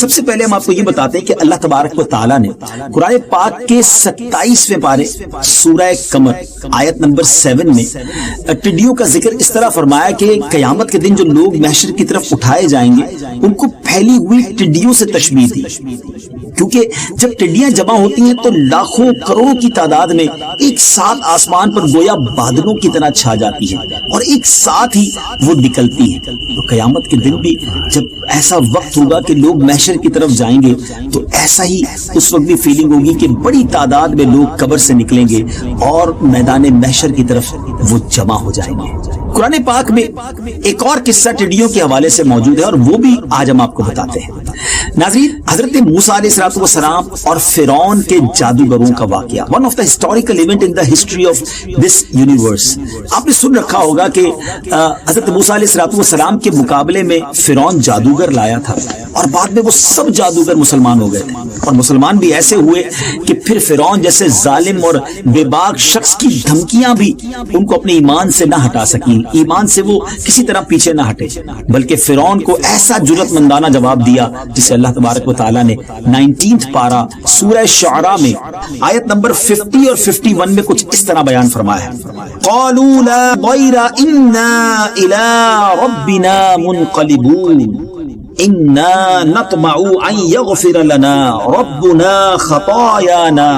سب سے پہلے ہم آپ کو یہ بتاتے ہیں کہ اللہ تبارک و تعالیٰ نے قرآن پاک کے 27ویں پارے سورہ قمر آیت نمبر 7 میں ٹڈیوں کا ذکر اس طرح فرمایا کہ قیامت کے دن جو لوگ محشر کی طرف اٹھائے جائیں گے ان کو پھیلی ہوئی ٹڈیوں سے تشبیہ دی، کیونکہ جب ٹڈیاں جمع ہوتی ہیں تو لاکھوں کروڑوں کی تعداد میں ایک ساتھ آسمان پر گویا بادلوں کی طرح چھا جاتی ہے اور ایک ساتھ ہی وہ نکلتی ہے۔ تو قیامت کے دن بھی جب ایسا وقت ہوگا کہ لوگ محشر کی طرف جائیں گے تو ایسا ہی اس وقت بھی فیلنگ ہوگی کہ بڑی تعداد میں لوگ قبر سے نکلیں گے اور میدان محشر کی طرف وہ جمع ہو جائیں گے۔ قرآن پاک میں ایک اور قصہ ٹڈیوں کے حوالے سے موجود ہے اور وہ بھی آج ہم آپ کو بتاتے ہیں۔ ناظرین، حضرت موسیٰ علیہ السلام اور فرعون کے جادوگروں کا واقعہ، one of the historical event in the history of this universe۔ آپ نے سن رکھا ہوگا کہ حضرت موسیٰ علیہ السلام کے مقابلے میں فرعون جادوگر لایا تھا اور بعد میں وہ سب جادوگر مسلمان ہو گئے تھے، اور مسلمان بھی ایسے ہوئے کہ پھر فرعون جیسے ظالم اور بے باک شخص کی دھمکیاں بھی ان کو اپنے ایمان سے نہ ہٹا سکیں، ایمان سے وہ کسی طرح پیچھے نہ ہٹے، بلکہ فرعون کو ایسا جرأت مندانہ جواب دیا جسے اللہ تبارک و تعالیٰ نے 19 پارہ سورہ شعراء میں آیت نمبر 50 اور 51 میں کچھ اس طرح بیان فرمایا ہے۔ قالوا لا ضیر انا الى ربنا منقلبون انا نطمع ان یغفر لنا ربنا خطايانا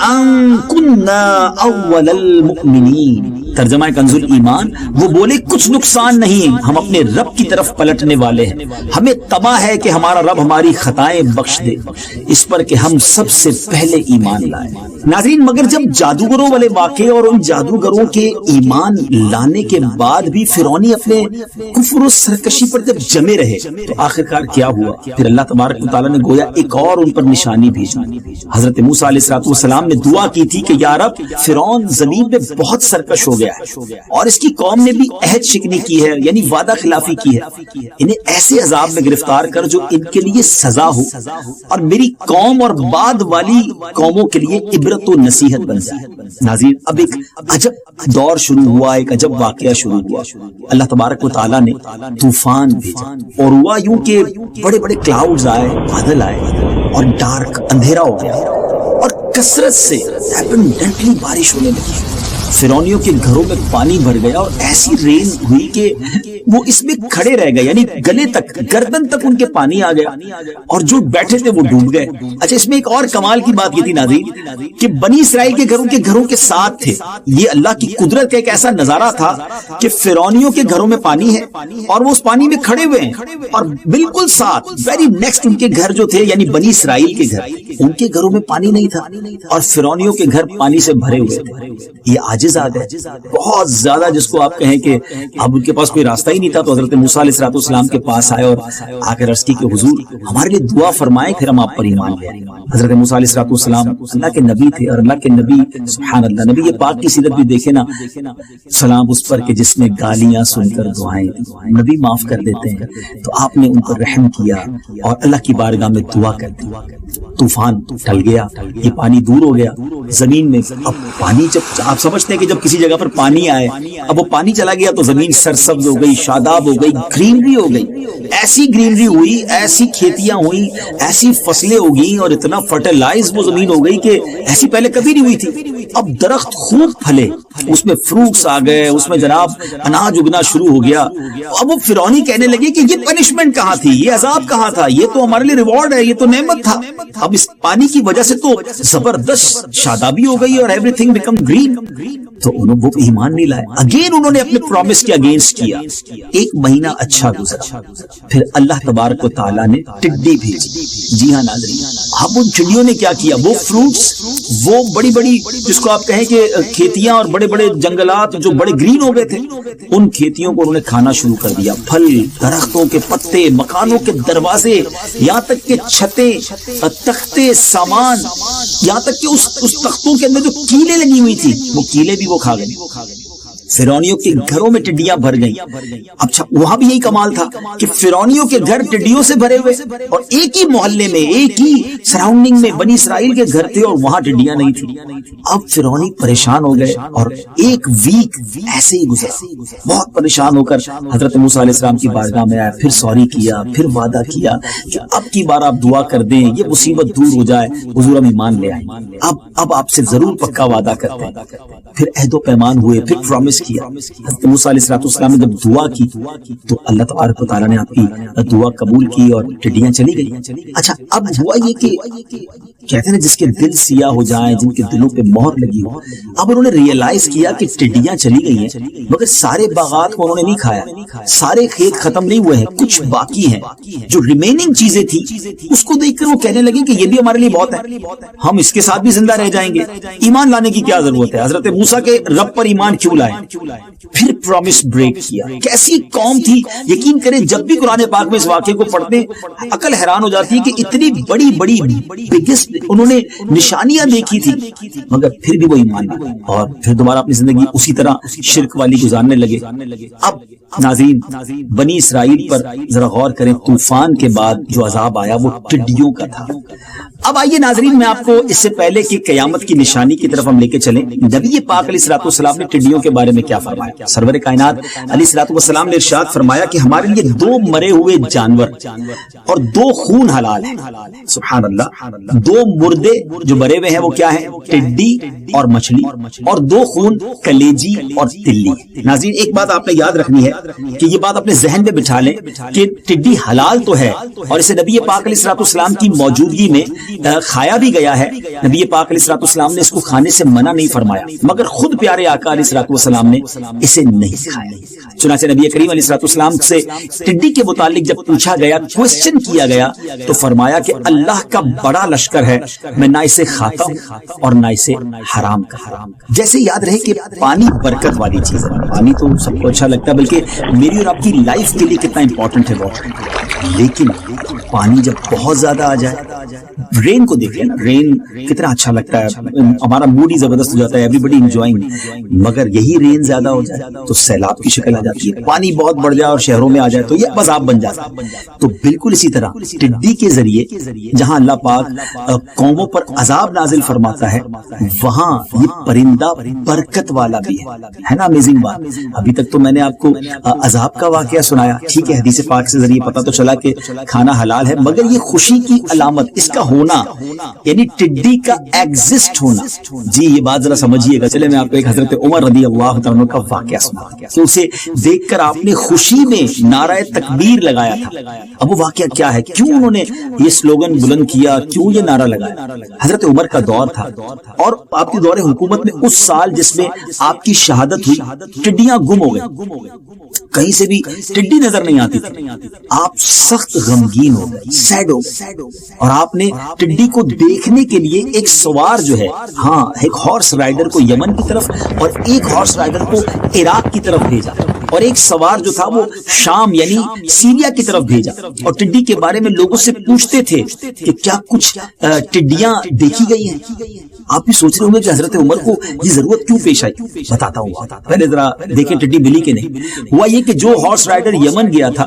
ان كنا اول المؤمنین۔ ترجمہ کنز الایمان، وہ بولے کچھ نقصان نہیں، ہم اپنے رب کی طرف پلٹنے والے ہیں، ہمیں طمع ہے کہ ہمارا رب ہماری خطائیں بخش دے اس پر کہ ہم سب سے پہلے ایمان لائیں۔ ناظرین، مگر جب جادوگروں والے واقعے اور ان جادوگروں کے ایمان لانے کے بعد بھی فرعونی اپنے کفر و سرکشی پر جب جمے رہے تو آخرکار کیا ہوا؟ پھر اللہ تبارک و تعالیٰ نے گویا ایک اور ان پر نشانی بھیجی۔ حضرت موسیٰ علیہ السلام نے دعا کی تھی کہ یا رب، فرعون زمین میں بہت سرکش ہو گیا ہے اور اس کی قوم نے بھی عہد شکنی کی ہے، یعنی وعدہ خلافی کی ہے، انہیں ایسے عذاب میں گرفتار کر جو ان کے لیے سزا ہو اور میری قوم اور بعد والی قوموں کے لیے عبرت و نصیحت بن جائے۔ ناظرین، اب ایک عجب دور شروع ہوا، ایک عجب واقعہ شروع ہوا۔ اللہ تبارک و تعالیٰ نے طوفان بھیجا اور ہوا یوں کہ بڑے بڑے کلاؤڈز آئے، بادل آئے اور ڈارک اندھیرا ہو گیا اور کثرت سے ایبنڈنٹلی بارش ہونے لگی۔ فرعونیوں کے گھروں میں پانی بھر گیا اور ایسی رین ہوئی کہ وہ اس میں کھڑے رہ گئے، یعنی گلے تک، گردن تک ان کے پانی آ گیا اور جو بیٹھے تھے وہ ڈوب گئے۔ اچھا، اس میں ایک اور کمال کی بات یہ تھی ناظرین کہ بنی اسرائیل کے گھروں کے ساتھ تھے۔ یہ اللہ کی قدرت کا ایک ایسا نظارہ تھا کہ فرعونیوں کے گھروں میں پانی ہے اور وہ اس پانی میں کھڑے ہوئے ہیں اور بالکل ساتھ ویری نیکسٹ ان کے گھر جو تھے، یعنی بنی اسرائیل کے گھر، ان کے گھروں میں پانی نہیں تھا اور فرعونیوں کے گھر پانی سے بھرے ہوئے تھے۔ یہ عاجز ہے بہت زیادہ، جس کو آپ کہیں کہ اب ان کے پاس کوئی راستہ ہی نہیں تھا، تو حضرت موسیٰ علیہ السلام کے پاس آئے اور آ کر عرض کی کہ حضور ہمارے لیے دعا فرمائیں، پھر ہم آپ پر ایمان لے آئیں۔ حضرت موسیٰ علیہ السلام اللہ کے نبی تھے اور اللہ کے نبی، سبحان اللہ، نبی پاک کی سیرت بھی دیکھیں نا، سلام اس پر کہ جس نے گالیاں سن کر دعائیں نبی معاف کر دیتے ہیں، تو آپ نے ان پر رحم کیا اور اللہ کی بارگاہ میں دعا کر دی۔ طوفان ٹل گیا، یہ پانی دور ہو گیا زمین میں۔ اب پانی، جب آپ سمجھتے ہیں کہ جب کسی جگہ پر پانی آئے، اب وہ پانی چلا گیا تو زمین سرسبز ہو گئی، شاداب ہو گئی، گرینری ہو گئی، ایسی گرینری ہوئی، ایسی کھیتیاں ہوئی، ایسی فصلیں ہوگی اور اتنا فرٹیلائز وہ زمین ہو گئی کہ ایسی پہلے کبھی نہیں ہوئی تھی۔ اب درخت خوب پھلے، اس میں فروٹس آ گئے، اس میں جناب اناج اگنا شروع ہو گیا۔ اب وہ فرعونی کہنے لگے کہ یہ پنشمنٹ کہاں تھی، یہ عذاب کہاں تھا، یہ تو ہمارے لیے ریوارڈ ہے، یہ تو نعمت تھا۔ اب اس پانی کی وجہ سے تو زبردست شادابی ہو گئی اور ایوری تھنگ بیکم گرین۔ تو انہوں وہ ایمان نہیں لائے، اگین انہوں نے اپنے پرومس کے اگینسٹ کیا۔ ایک مہینہ اچھا گزرا، پھر اللہ تبارک و تعالیٰ نے ٹڈی بھیجی۔ جی ہاں ناظرین، اب ان چڑیوں نے کیا کیا، وہ فروٹس، وہ بڑی بڑی جس کو آپ کہیں کہ کھیتیاں اور بڑے بڑے جنگلات جو بڑے گرین ہو گئے تھے، ان کھیتیوں کو انہوں نے کھانا شروع کر دیا۔ پھل، درختوں کے پتے، مکانوں کے دروازے، یہاں تک کہ چھتیں، تختے، سامان، یہاں تک کہ اس تختوں کے اندر جو کیلیں لگی ہوئی تھی وہ کیلیں بھی وہ کھا گئے۔ فرعونیوں کے گھروں میں ٹڈیاں بھر گئیں. اچھا وہاں بھی یہی کمال تھا کہ فرعونیوں کے گھر ٹڈیوں سے بھرے ہوئے, اور ایک ہی محلے میں ایک ہی سراؤنڈنگ میں بنی اسرائیل کے گھر تھے اور وہاں ٹڈیاں نہیں تھی. اب فرعونی پریشان ہو گئے اور ایک ویک ایسے ہی گزرا. بہت پریشان ہو کر حضرت موسیٰ علیہ السلام کی بارگاہ میں آیا, پھر سوری کیا, پھر وعدہ کیا کہ اب کی بار آپ دعا کر دیں, یہ مصیبت دور ہو جائے. حضور ہم ایمان لے آئے, اب آپ سے ضرور پکا وعدہ کرتے ہیں. پھر عہد و پیمان ہوئے, پھر پرومس کیا. حضرت موسیٰ علیہ السلام نے جب دعا کی تو اللہ تبارک و تعالیٰ نے آپ کی دعا قبول کی اور ٹڈیاں چلی گئی. اچھا اب ہوا یہ کہ کہتے ہیں جس کے دل سیاہ ہو جائیں, جن کے دلوں پہ مہر لگی ہو, اب انہوں نے ریئلائز کیا کہ ٹڈیاں چلی گئی ہیں مگر سارے باغات کو انہوں نے نہیں کھایا, سارے کھیت ختم نہیں ہوئے ہیں, کچھ باقی ہیں. جو ریمیننگ چیزیں تھی اس کو دیکھ کر وہ کہنے لگے کہ یہ بھی ہمارے لیے بہت ہے, ہم اس کے ساتھ بھی زندہ رہ جائیں گے. ایمان لانے کی کیا ضرورت ہے, حضرت موسیٰ کے رب پر ایمان کیوں لائے. پھر پرومس بریک کیا. کیسی قوم تھی, یقین کریں جب بھی قرآن پاک میں اس واقعے کو پڑھتے عقل حیران ہو جاتی ہے کہ اتنی بڑی بڑی بگیسٹ انہوں نے نشانیاں دیکھی تھی مگر پھر بھی وہ ایمان نہ لائے اور پھر دوبارہ اپنی زندگی اسی طرح شرک والی گزارنے لگے. اب ناظرین بنی اسرائیل پر ذرا غور کریں, طوفان کے بعد جو عذاب آیا وہ ٹڈیوں کا تھا. اب آئیے ناظرین میں آپ کو اس سے پہلے کہ قیامت کی نشانی کی طرف ہم لے کے چلیں. نبی پاک علیہ الصلوۃ والسلام نے ٹڈیوں کے بارے میں کیا فرمایا. سرور کائنات علیہ الصلوۃ والسلام نے ارشاد فرمایا کہ ہمارے لیے 2 مرے ہوئے جانور اور 2 خون حلال ہیں. سبحان اللہ, 2 مردے جو مرے ہوئے ہیں وہ کیا ہیں, ٹڈی اور مچھلی, اور 2 خون کلیجی اور تلی. ناظرین ایک بات آپ نے یاد رکھنی ہے کہ یہ بات اپنے ذہن میں بٹھا لیں کہ ٹڈی حلال تو ہے اور اسے نبی پاک علیہ الصلوۃ والسلام کی موجودگی میں کھایا بھی گیا ہے. نبی پاک علیہ الصلوۃ والسلام نے اس کو کھانے سے منع نہیں فرمایا مگر خود پیارے آقا علیہ الصلوۃ والسلام نے اسے نہیں کھایا. چنانچہ نبی کریم علیہ الصلوۃ والسلام سے ٹڈی کے متعلق جب پوچھا گیا, کوسچن کیا گیا تو فرمایا کہ اللہ کا بڑا لشکر ہے, میں نہ اسے کھاتا ہوں اور نہ اسے حرام کرتا ہوں. جیسے یاد رہے کہ پانی برکت والی چیز ہے, پانی تو سب کو اچھا لگتا ہے بلکہ میری اور آپ کی لائف کے لیے کتنا امپورٹنٹ ہے واٹر, لیکن پانی جب بہت زیادہ آ جائے, رین کو دیکھیں نا, رین کتنا اچھا لگتا ہے, ہمارا موڈ ہی زبردست ہو جاتا ہے, ایوری بڈی انجوائنگ, مگر یہی رین زیادہ ہو جائے تو سیلاب کی شکل آ جاتی ہے. پانی بہت بڑھ جائے اور شہروں میں آ جائے تو یہ عذاب بن جاتا ہے. تو بالکل اسی طرح ٹڈی کے ذریعے جہاں اللہ پاک قوموں پر عذاب نازل فرماتا ہے وہاں یہ پرندہ برکت والا بھی ہے نا. امیزنگ بات. ابھی تک تو میں نے آپ کو عذاب کا واقعہ سنایا, ٹھیک ہے, حدیث پاک سے ذریعے پتہ تو چلا کہ کھانا حلال ہے, مگر یہ خوشی کی علامت, اس کا ہونا یعنی ٹڈی کا ایگزسٹ ہونا. جی یہ بات ذرا سمجھیے گا. چلے میں آپ کو ایک حضرت عمر رضی اللہ تعالیٰ کا واقعہ سنا کہ اسے دیکھ کر آپ نے خوشی میں نعرہ تکبیر لگایا تھا. اب وہ واقعہ کیا ہے, کیوں انہوں نے یہ سلوگن بلند کیا, کیوں یہ نعرہ لگایا. حضرت عمر کا دور تھا اور آپ کی دور حکومت میں اس سال جس میں آپ کی شہادت ہوئی ٹڈیاں گم ہو گئی, کہیں سے بھی ٹڈی نظر نہیں آتی تھی. آپ سخت غمگین ہو گئے, سیڈ ہو گئے, اور آپ نے ٹڈی کو دیکھنے کے لیے ایک سوار جو ہے, ہاں ایک ہارس رائڈر کو یمن کی طرف اور ایک ہارس رائڈر کو عراق کی طرف بھیجا, اور ایک سوار جو تھا وہ شام یعنی سیریا کی طرف بھیجا, اور ٹڈی کے بارے میں لوگوں سے پوچھتے تھے کہ کیا کچھ ٹڈیاں دیکھی گئی ہیں. آپ بھی سوچ رہے ہوں گے کہ حضرت عمر کو یہ ضرورت کیوں پیش آئی. بتاتا ہوں, پہلے ذرا دیکھیں ٹڈی ملی کہ نہیں. ہوا یہ کہ جو ہارس رائڈر یمن گیا تھا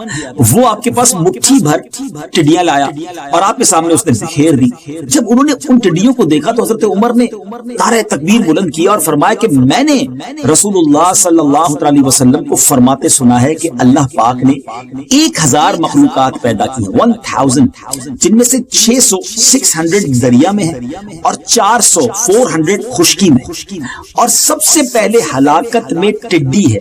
وہ آپ کے پاس مٹھی بھر ٹڈیاں لایا اور آپ کے سامنے اس نے بکھیر دی. جب انہوں نے ان ٹڈیوں کو دیکھا تو حضرت عمر نے نعرہ تکبیر بلند کیا اور فرمایا کہ میں نے رسول اللہ صلی اللہ علیہ وسلم کو فرماتے سنا ہے کہ اللہ پاک نے 1000 مخلوقات پیدا کی, 1000, جن میں سے 600 دریا میں ہے اور 400 خشکی میں, اور سب سے پہلے ہلاکت میں ٹڈی ہے.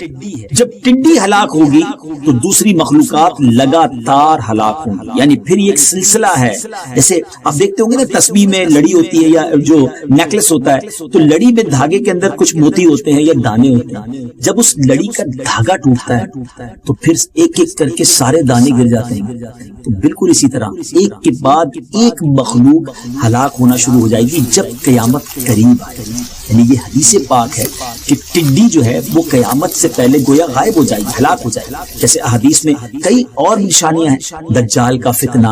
جب ٹڈی ہلاک ہوگی تو دوسری مخلوقات لگاتار ہلاک ہوں گی, یعنی پھر یہ ایک سلسلہ ہے. جیسے آپ دیکھتے ہوں گے نا تصویر میں لڑی ہوتی ہے یا جو نیکلس ہوتا ہے تو لڑی میں دھاگے کے اندر کچھ موتی ہوتے ہیں یا دانے ہوتے ہیں. جب اس لڑی کا دھاگا ٹوٹتا ہے تو پھر ایک ایک کر کے سارے دانے گر جاتے ہیں. تو بالکل اسی طرح ایک کے بعد ایک مخلوق ہلاک ہونا شروع ہو جائے گی جب قیامت قریب آئے گی. یعنی یہ حدیث پاک ہے کہ ٹڈی جو ہے وہ قیامت سے پہلے گویا غائب ہو جائے گی، ہلاک ہو جائے گی۔ جیسے احادیث میں کئی اور نشانیاں ہیں، دجال کا فتنہ،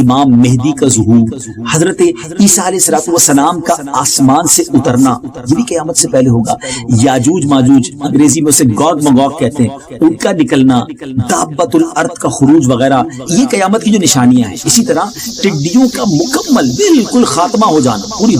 امام مہدی کا ظہور، حضرت عیسیٰ علیہ السلام کا آسمان سے اترنا، یہ بھی قیامت سے پہلے ہوگا۔ یاجوج ماجوج، انگریزی میں اسے گوگ مگوگ کہتے ہیں، ان کا نکلنا، دابت الارض کا خروج وغیرہ، یہ قیامت کی جو نشانیاں ہیں۔ اسی طرح ٹڈیوں کا مکمل بالکل خاتمہ ہو جانا، پوری